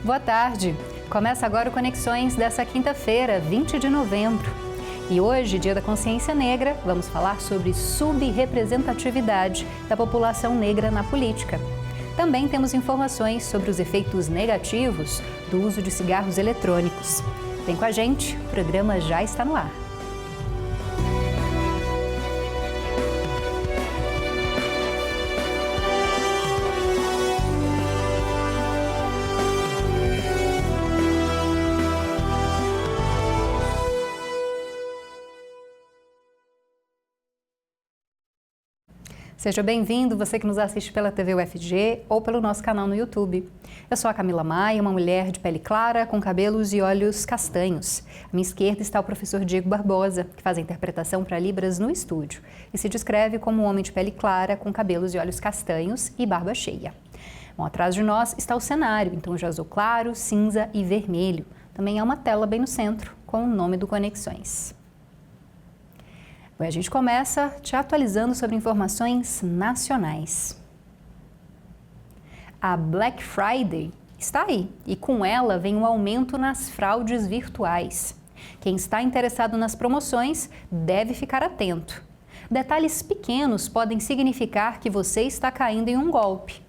Boa tarde. Começa agora o Conexões dessa quinta-feira, 20 de novembro. E hoje, Dia da Consciência Negra, vamos falar sobre subrepresentatividade da população negra na política. Também temos informações sobre os efeitos negativos do uso de cigarros eletrônicos. Vem com a gente, o programa já está no ar. Seja bem-vindo, você que nos assiste pela TV UFG ou pelo nosso canal no YouTube. Eu sou a Camila Maia, uma mulher de pele clara, com cabelos e olhos castanhos. À minha esquerda está o professor Diego Barbosa, que faz a interpretação para Libras no estúdio e se descreve como um homem de pele clara, com cabelos e olhos castanhos e barba cheia. Bom, atrás de nós está o cenário, em tom de azul claro, cinza e vermelho. Também há uma tela bem no centro, com o nome do Conexões. A gente começa te atualizando sobre informações nacionais. A Black Friday está aí e com ela vem um aumento nas fraudes virtuais. Quem está interessado nas promoções deve ficar atento. Detalhes pequenos podem significar que você está caindo em um golpe.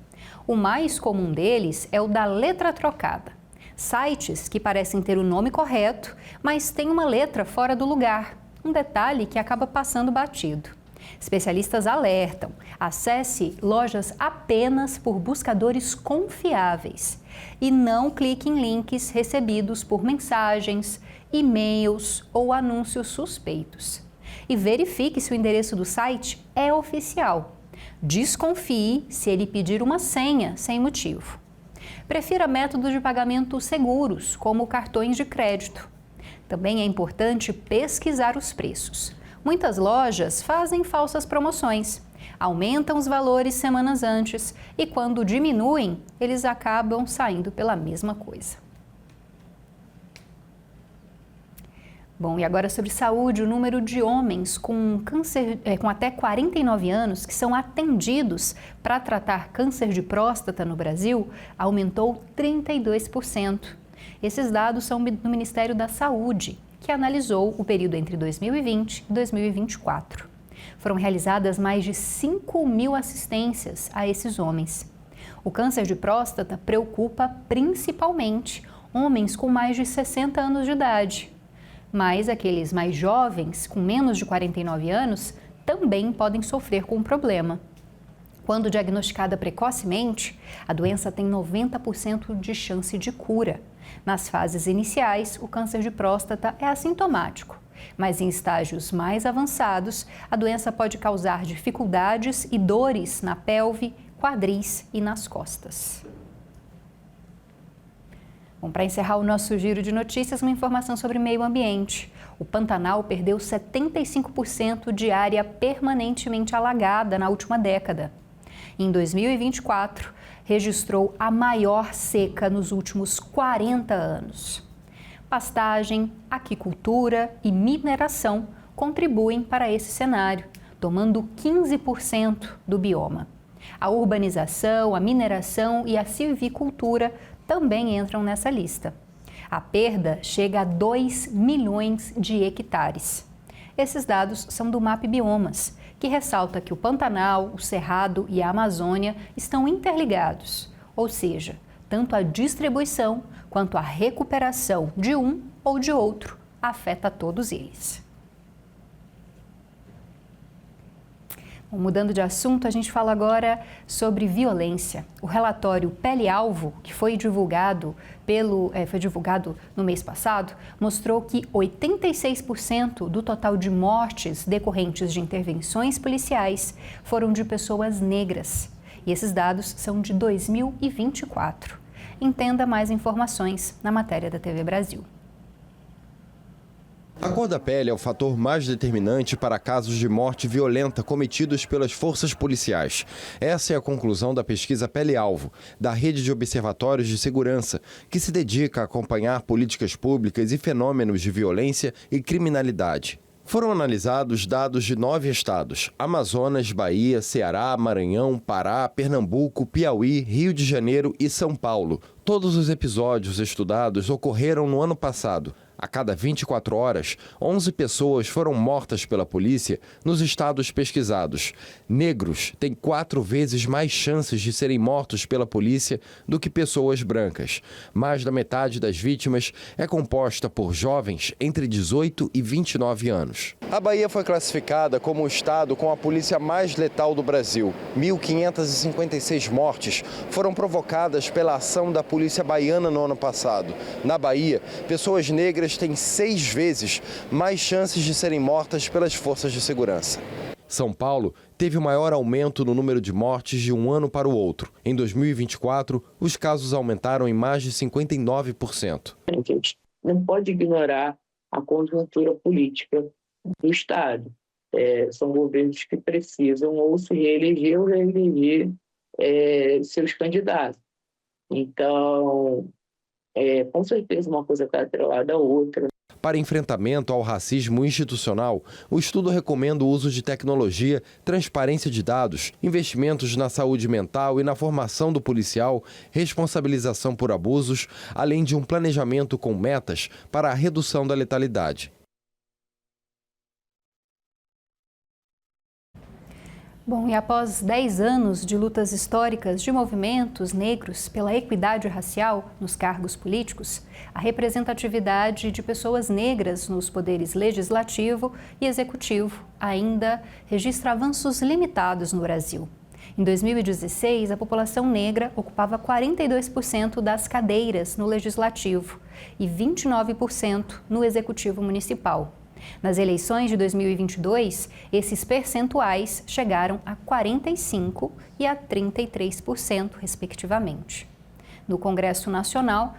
O mais comum deles é o da letra trocada. Sites que parecem ter o nome correto, mas têm uma letra fora do lugar. Um detalhe que acaba passando batido. Especialistas alertam: acesse lojas apenas por buscadores confiáveis e não clique em links recebidos por mensagens, e-mails ou anúncios suspeitos. E verifique se o endereço do site é oficial. Desconfie se ele pedir uma senha sem motivo. Prefira métodos de pagamento seguros, como cartões de crédito. Também é importante pesquisar os preços. Muitas lojas fazem falsas promoções, aumentam os valores semanas antes e quando diminuem, eles acabam saindo pela mesma coisa. Bom, e agora sobre saúde, o número de homens com câncer, com até 49 anos que são atendidos para tratar câncer de próstata no Brasil aumentou 32%. Esses dados são do Ministério da Saúde, que analisou o período entre 2020 e 2024. Foram realizadas mais de 5.000 assistências a esses homens. O câncer de próstata preocupa principalmente homens com mais de 60 anos de idade. Mas aqueles mais jovens, com menos de 49 anos, também podem sofrer com o problema. Quando diagnosticada precocemente, a doença tem 90% de chance de cura. Nas fases iniciais, o câncer de próstata é assintomático, mas em estágios mais avançados, a doença pode causar dificuldades e dores na pelve, quadris e nas costas. Bom, para encerrar o nosso giro de notícias, uma informação sobre meio ambiente. O Pantanal perdeu 75% de área permanentemente alagada na última década. Em 2024, registrou a maior seca nos últimos 40 anos. Pastagem, aquicultura e mineração contribuem para esse cenário, tomando 15% do bioma. A urbanização, a mineração e a silvicultura também entram nessa lista. A perda chega a 2 milhões de hectares. Esses dados são do MAP Biomas, que ressalta que o Pantanal, o Cerrado e a Amazônia estão interligados, ou seja, tanto a distribuição quanto a recuperação de um ou de outro afeta todos eles. Bom, mudando de assunto, a gente fala agora sobre violência. O relatório Pele Alvo, que foi divulgado no mês passado, mostrou que 86% do total de mortes decorrentes de intervenções policiais foram de pessoas negras. E esses dados são de 2024. Entenda mais informações na matéria da TV Brasil. A cor da pele é o fator mais determinante para casos de morte violenta cometidos pelas forças policiais. Essa é a conclusão da pesquisa Pele Alvo, da Rede de Observatórios de Segurança, que se dedica a acompanhar políticas públicas e fenômenos de violência e criminalidade. Foram analisados dados de 9 estados: Amazonas, Bahia, Ceará, Maranhão, Pará, Pernambuco, Piauí, Rio de Janeiro e São Paulo. Todos os episódios estudados ocorreram no ano passado. A cada 24 horas, 11 pessoas foram mortas pela polícia nos estados pesquisados. Negros têm 4 vezes mais chances de serem mortos pela polícia do que pessoas brancas. Mais da metade das vítimas é composta por jovens entre 18 e 29 anos. A Bahia foi classificada como o estado com a polícia mais letal do Brasil. 1.556 mortes foram provocadas pela ação da polícia baiana no ano passado. Na Bahia, pessoas negras têm 6 vezes mais chances de serem mortas pelas forças de segurança. São Paulo teve o maior aumento no número de mortes de um ano para o outro. Em 2024, os casos aumentaram em mais de 59%. A gente não pode ignorar a conjuntura política do Estado. São governos que precisam ou se reeleger ou reeleger seus candidatos. Então, com certeza uma coisa está atrelada à outra. Para enfrentamento ao racismo institucional, o estudo recomenda o uso de tecnologia, transparência de dados, investimentos na saúde mental e na formação do policial, responsabilização por abusos, além de um planejamento com metas para a redução da letalidade. Bom, e após 10 anos de lutas históricas de movimentos negros pela equidade racial nos cargos políticos, a representatividade de pessoas negras nos poderes legislativo e executivo ainda registra avanços limitados no Brasil. Em 2016, a população negra ocupava 42% das cadeiras no legislativo e 29% no executivo municipal. Nas eleições de 2022, esses percentuais chegaram a 45% e a 33%, respectivamente. No Congresso Nacional,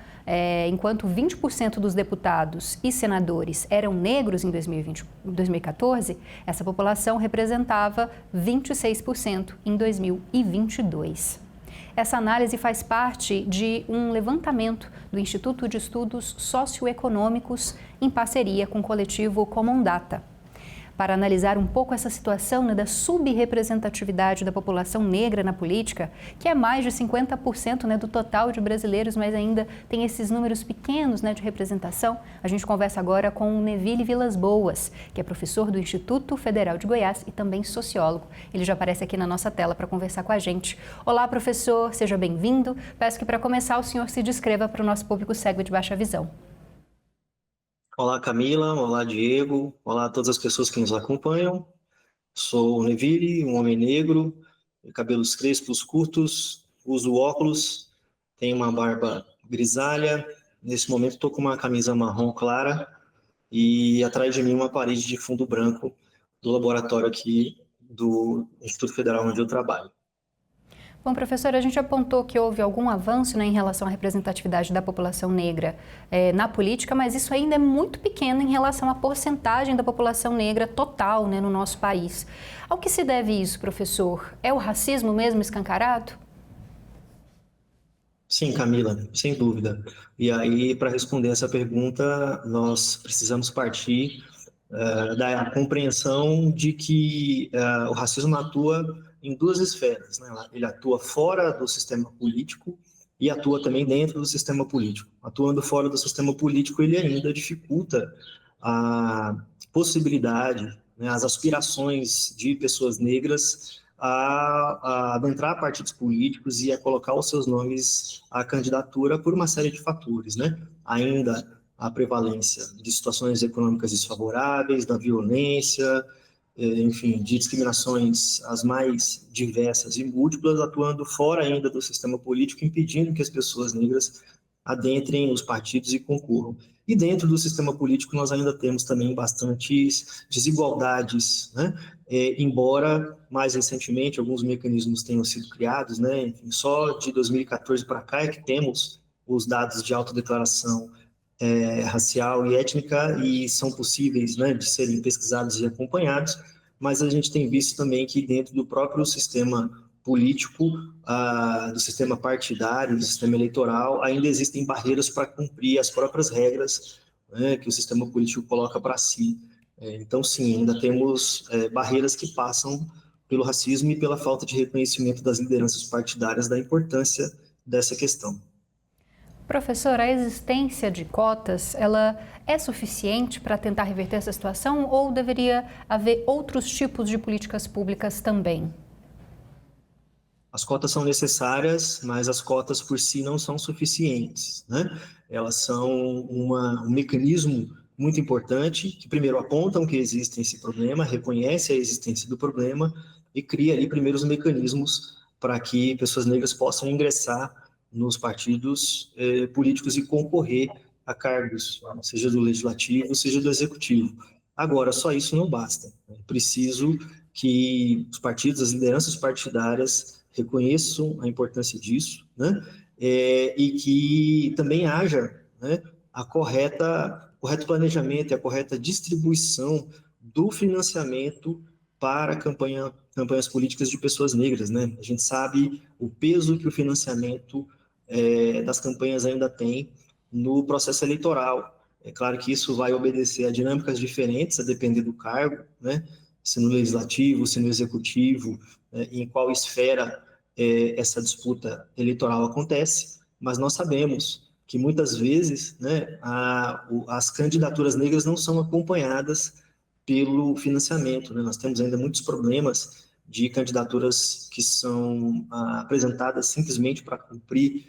enquanto 20% dos deputados e senadores eram negros em 2014, essa população representava 26% em 2022. Essa análise faz parte de um levantamento do Instituto de Estudos Socioeconômicos em parceria com o coletivo Common Data. Para analisar um pouco essa situação da subrepresentatividade da população negra na política, que é mais de 50% do total de brasileiros, mas ainda tem esses números pequenos de representação, a gente conversa agora com o Neville Vilas Boas, que é professor do Instituto Federal de Goiás e também sociólogo. Ele já aparece aqui na nossa tela para conversar com a gente. Olá, professor, seja bem-vindo. Peço que para começar o senhor se descreva para o nosso público cego de baixa visão. Olá, Camila. Olá, Diego. Olá a todas as pessoas que nos acompanham. Sou o Neville, um homem negro, cabelos crespos curtos, uso óculos, tenho uma barba grisalha. Nesse momento estou com uma camisa marrom clara e atrás de mim uma parede de fundo branco do laboratório aqui do Instituto Federal onde eu trabalho. Bom, professor, a gente apontou que houve algum avanço em relação à representatividade da população negra na política, mas isso ainda é muito pequeno em relação à porcentagem da população negra total no nosso país. Ao que se deve isso, professor? É o racismo mesmo escancarado? Sim, Camila, sem dúvida. E aí, para responder essa pergunta, nós precisamos partir da compreensão de que o racismo atua em 2 esferas, né? Ele atua fora do sistema político e atua também dentro do sistema político. Atuando fora do sistema político, ele ainda dificulta a possibilidade, as aspirações de pessoas negras a adentrar a partidos políticos e a colocar os seus nomes à candidatura por uma série de fatores, né? Ainda a prevalência de situações econômicas desfavoráveis, da violência, enfim, de discriminações as mais diversas e múltiplas, atuando fora ainda do sistema político, impedindo que as pessoas negras adentrem os partidos e concorram. E dentro do sistema político nós ainda temos também bastantes desigualdades, né? Embora mais recentemente alguns mecanismos tenham sido criados, né? Enfim, só de 2014 para cá é que temos os dados de autodeclaração racial e étnica e são possíveis, né, de serem pesquisados e acompanhados, mas a gente tem visto também que dentro do próprio sistema político, do sistema partidário, do sistema eleitoral, ainda existem barreiras para cumprir as próprias regras, né, que o sistema político coloca para si. Então, sim, ainda temos barreiras que passam pelo racismo e pela falta de reconhecimento das lideranças partidárias da importância dessa questão. Professor, a existência de cotas, ela é suficiente para tentar reverter essa situação ou deveria haver outros tipos de políticas públicas também? As cotas são necessárias, mas as cotas por si não são suficientes, né? Elas são um mecanismo muito importante que primeiro apontam que existe esse problema, reconhece a existência do problema e cria ali primeiros mecanismos para que pessoas negras possam ingressar nos partidos políticos e concorrer a cargos, seja do legislativo, seja do executivo. Agora, só isso não basta. É preciso que os partidos, as lideranças partidárias reconheçam a importância disso, né? E que também haja, né, o correto planejamento e a correta distribuição do financiamento para campanhas políticas de pessoas negras, né? A gente sabe o peso que o financiamento das campanhas ainda tem no processo eleitoral. É claro que isso vai obedecer a dinâmicas diferentes, a depender do cargo, né? Se no legislativo, se no executivo, em qual esfera essa disputa eleitoral acontece, mas nós sabemos que muitas vezes, né, as candidaturas negras não são acompanhadas pelo financiamento, né? Nós temos ainda muitos problemas de candidaturas que são apresentadas simplesmente para cumprir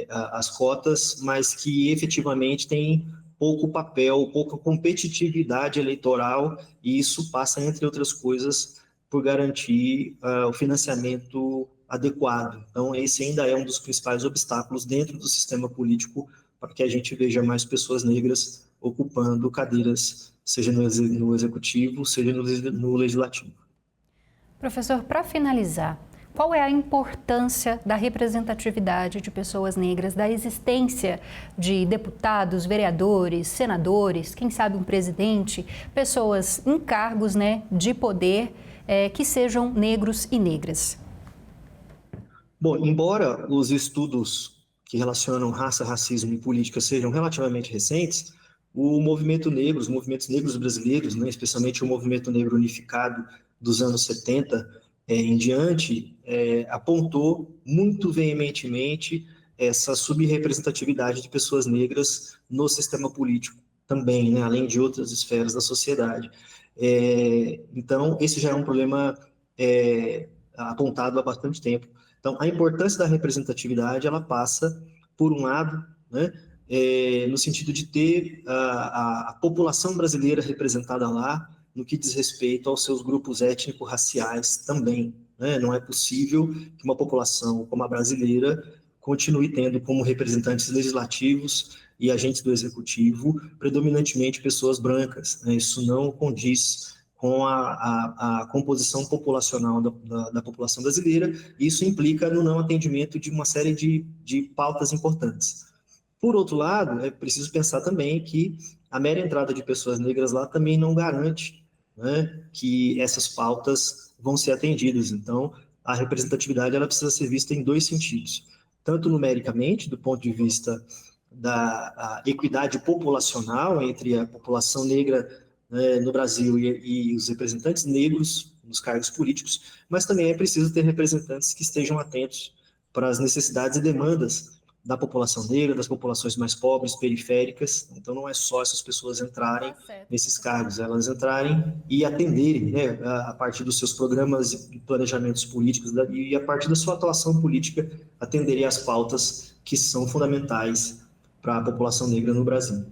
as cotas, mas que efetivamente têm pouco papel, pouca competitividade eleitoral, e isso passa, entre outras coisas, por garantir o financiamento adequado. Então, esse ainda é um dos principais obstáculos dentro do sistema político para que a gente veja mais pessoas negras ocupando cadeiras, seja no executivo, seja no legislativo. Professor, para finalizar, qual é a importância da representatividade de pessoas negras, da existência de deputados, vereadores, senadores, quem sabe um presidente, pessoas em cargos, né, de poder que sejam negros e negras? Bom, embora os estudos que relacionam raça, racismo e política sejam relativamente recentes, os movimentos negros brasileiros, né, especialmente o movimento negro unificado dos anos 70 em diante, apontou muito veementemente essa subrepresentatividade de pessoas negras no sistema político também, né, além de outras esferas da sociedade. Então, esse já é um problema apontado há bastante tempo. Então, a importância da representatividade, ela passa, por um lado, né, no sentido de ter a população brasileira representada lá, no que diz respeito aos seus grupos étnico-raciais também, né? Não é possível que uma população como a brasileira continue tendo como representantes legislativos e agentes do executivo predominantemente pessoas brancas, né? Isso não condiz com a composição populacional da população brasileira, e isso implica no não atendimento de uma série de pautas importantes. Por outro lado, é preciso pensar também que a mera entrada de pessoas negras lá também não garante, né, que essas pautas vão ser atendidas. Então, a representatividade ela precisa ser vista em dois sentidos. Tanto numericamente, do ponto de vista da equidade populacional entre a população negra, né, no Brasil e os representantes negros nos cargos políticos, mas também é preciso ter representantes que estejam atentos para as necessidades e demandas da população negra, das populações mais pobres, periféricas. Então, não é só essas pessoas entrarem nesses cargos, elas entrarem e atenderem, né, a partir dos seus programas e planejamentos políticos e a partir da sua atuação política, atenderem às pautas que são fundamentais para a população negra no Brasil.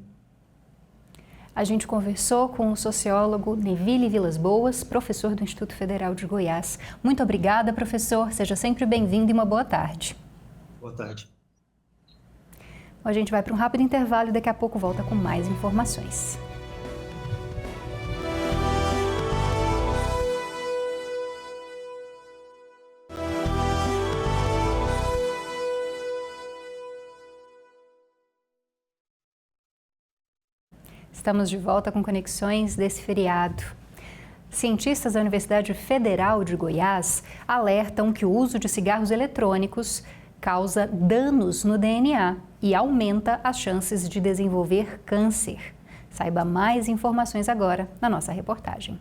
A gente conversou com o sociólogo Neville Vilas Boas, professor do Instituto Federal de Goiás. Muito obrigada, professor. Seja sempre bem-vindo e uma boa tarde. Boa tarde. A gente vai para um rápido intervalo e daqui a pouco volta com mais informações. Estamos de volta com conexões desse feriado. Cientistas da Universidade Federal de Goiás alertam que o uso de cigarros eletrônicos causa danos no DNA e aumenta as chances de desenvolver câncer. Saiba mais informações agora na nossa reportagem.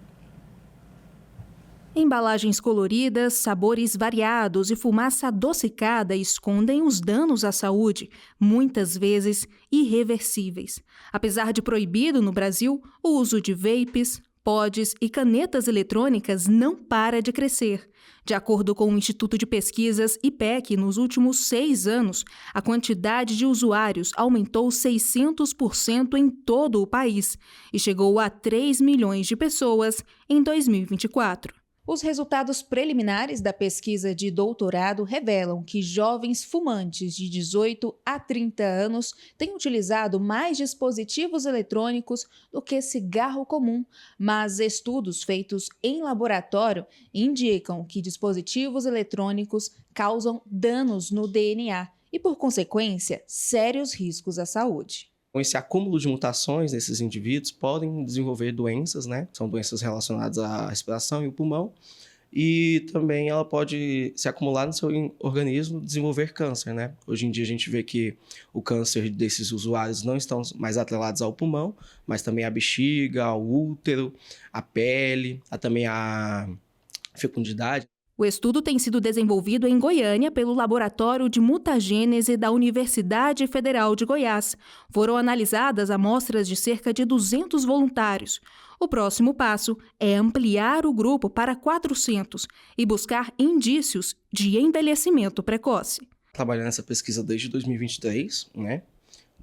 Embalagens coloridas, sabores variados e fumaça adocicada escondem os danos à saúde, muitas vezes irreversíveis. Apesar de proibido no Brasil, o uso de vapes, pods e canetas eletrônicas não para de crescer. De acordo com o Instituto de Pesquisas IPEC, nos últimos 6 anos, a quantidade de usuários aumentou 600% em todo o país e chegou a 3 milhões de pessoas em 2024. Os resultados preliminares da pesquisa de doutorado revelam que jovens fumantes de 18 a 30 anos têm utilizado mais dispositivos eletrônicos do que cigarro comum, mas estudos feitos em laboratório indicam que dispositivos eletrônicos causam danos no DNA e, por consequência, sérios riscos à saúde. Com esse acúmulo de mutações nesses indivíduos, podem desenvolver doenças, né? São doenças relacionadas à respiração e ao pulmão. E também ela pode se acumular no seu organismo, desenvolver câncer, né? Hoje em dia a gente vê que o câncer desses usuários não estão mais atrelados ao pulmão, mas também à bexiga, ao útero, à pele, também à fecundidade. O estudo tem sido desenvolvido em Goiânia pelo Laboratório de Mutagênese da Universidade Federal de Goiás. Foram analisadas amostras de cerca de 200 voluntários. O próximo passo é ampliar o grupo para 400 e buscar indícios de envelhecimento precoce. Trabalhando nessa pesquisa desde 2023, né?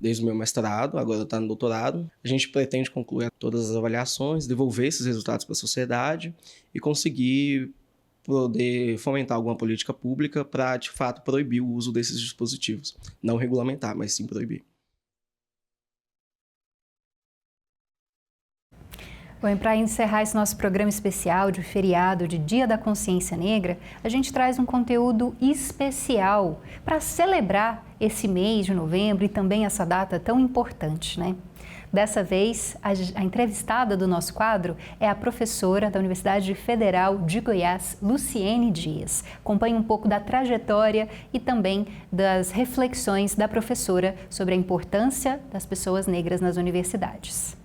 Desde o meu mestrado, agora está no doutorado. A gente pretende concluir todas as avaliações, devolver esses resultados para a sociedade e conseguir poder fomentar alguma política pública para, de fato, proibir o uso desses dispositivos. Não regulamentar, mas sim proibir. Bom, para encerrar esse nosso programa especial de feriado de Dia da Consciência Negra, a gente traz um conteúdo especial para celebrar esse mês de novembro e também essa data tão importante, né? Dessa vez, a entrevistada do nosso quadro é a professora da Universidade Federal de Goiás, Luciene Dias. Acompanhe um pouco da trajetória e também das reflexões da professora sobre a importância das pessoas negras nas universidades.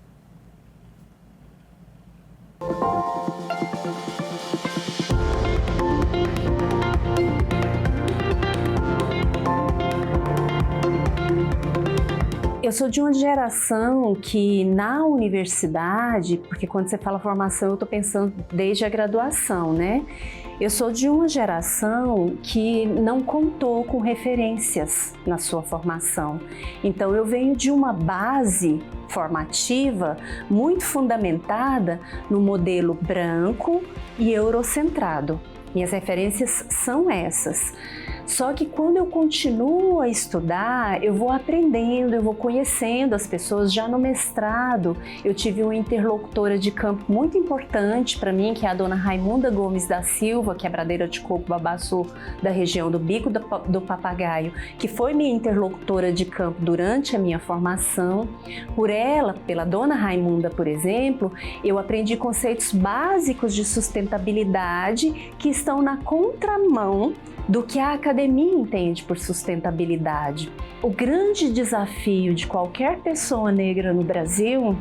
Eu sou de uma geração que na universidade, porque quando você fala formação eu estou pensando desde a graduação, né? Eu sou de uma geração que não contou com referências na sua formação. Então eu venho de uma base formativa muito fundamentada no modelo branco e eurocentrado. Minhas referências são essas. Só que quando eu continuo a estudar, eu vou aprendendo, eu vou conhecendo as pessoas. Já no mestrado, eu tive uma interlocutora de campo muito importante para mim, que é a dona Raimunda Gomes da Silva, quebradeira de coco Babaçu da região do Bico do Papagaio, que foi minha interlocutora de campo durante a minha formação. Por ela, pela dona Raimunda, por exemplo, eu aprendi conceitos básicos de sustentabilidade que estão na contramão do que a academia entende por sustentabilidade. O grande desafio de qualquer pessoa negra no Brasil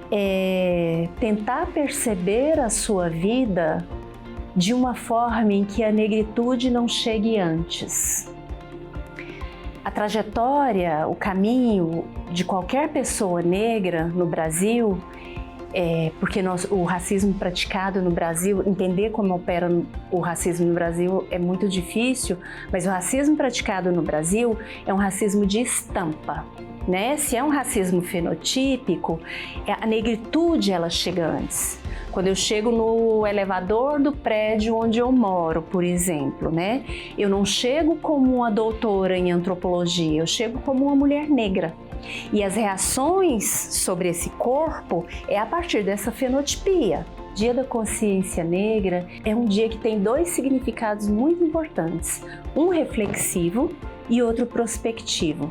é tentar perceber a sua vida de uma forma em que a negritude não chegue antes. A trajetória, o caminho de qualquer pessoa negra no Brasil, porque o racismo praticado no Brasil, entender como opera o racismo no Brasil é muito difícil, mas o racismo praticado no Brasil é um racismo de estampa, né? Se é um racismo fenotípico, a negritude ela chega antes. Quando eu chego no elevador do prédio onde eu moro, por exemplo, né? Eu não chego como uma doutora em antropologia, eu chego como uma mulher negra. E as reações sobre esse corpo é a partir dessa fenotipia. Dia da Consciência Negra é um dia que tem 2 significados muito importantes, um reflexivo e outro prospectivo.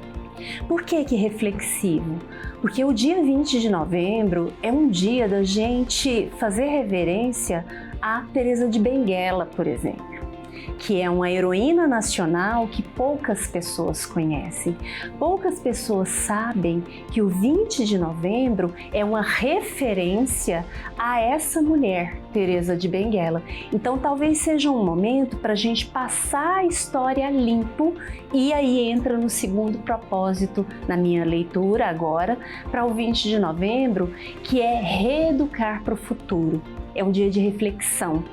Por que reflexivo? Porque o dia 20 de novembro é um dia da gente fazer reverência a Teresa de Benguela, por exemplo. que é uma heroína nacional que poucas pessoas conhecem. Poucas pessoas sabem que o 20 de novembro é uma referência a essa mulher, Teresa de Benguela. Então talvez seja um momento para a gente passar a história limpo, e aí entra no segundo propósito na minha leitura agora, para o 20 de novembro, que é reeducar para o futuro. É um dia de reflexão,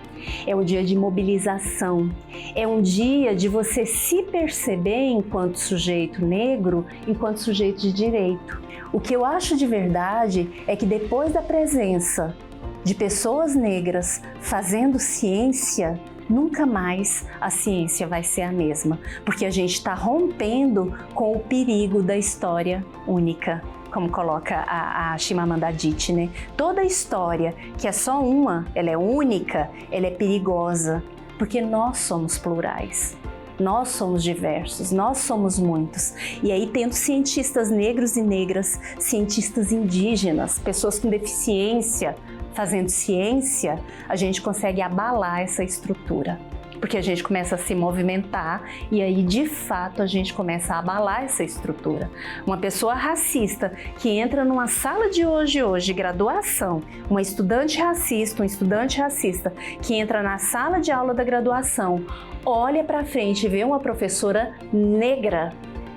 é um dia de mobilização, é um dia de você se perceber enquanto sujeito negro, enquanto sujeito de direito. O que eu acho de verdade é que depois da presença de pessoas negras fazendo ciência, nunca mais a ciência vai ser a mesma, porque a gente está rompendo com o perigo da história única, como coloca a Chimamanda Adichie, né? Toda história que é só uma, ela é única, ela é perigosa, porque nós somos plurais. Nós somos diversos, nós somos muitos. E aí, tendo cientistas negros e negras, cientistas indígenas, pessoas com deficiência fazendo ciência, a gente consegue abalar essa estrutura. Porque a gente começa a se movimentar e aí, de fato, a gente começa a abalar essa estrutura. Uma pessoa racista que entra numa sala de hoje, graduação, uma estudante racista, um estudante racista que entra na sala de aula da graduação, olha para frente e vê uma professora negra,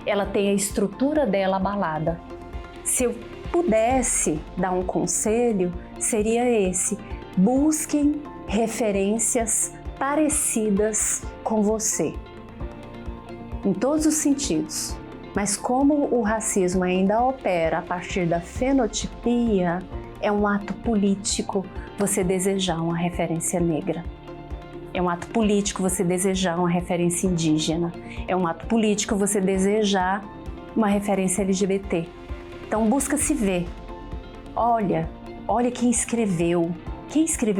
ela tem a estrutura dela abalada. Se eu pudesse dar um conselho, seria esse: busquem referências parecidas com você, em todos os sentidos. Mas como o racismo ainda opera a partir da fenotipia, é um ato político você desejar uma referência negra. É um ato político você desejar uma referência indígena. É um ato político você desejar uma referência LGBT. Então busca se ver. Olha quem escreveu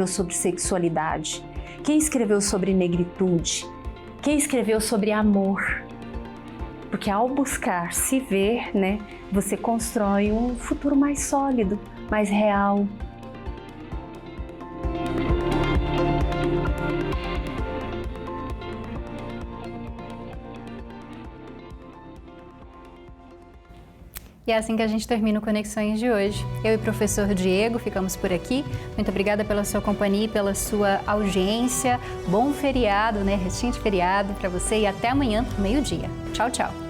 sobre sexualidade, quem escreveu sobre negritude, quem escreveu sobre amor. Porque ao buscar se ver, né, você constrói um futuro mais sólido, mais real. E é assim que a gente termina o Conexões de hoje. Eu e o professor Diego ficamos por aqui. Muito obrigada pela sua companhia e pela sua audiência. Bom feriado, né? Restinho de feriado para você e até amanhã, meio-dia. Tchau, tchau.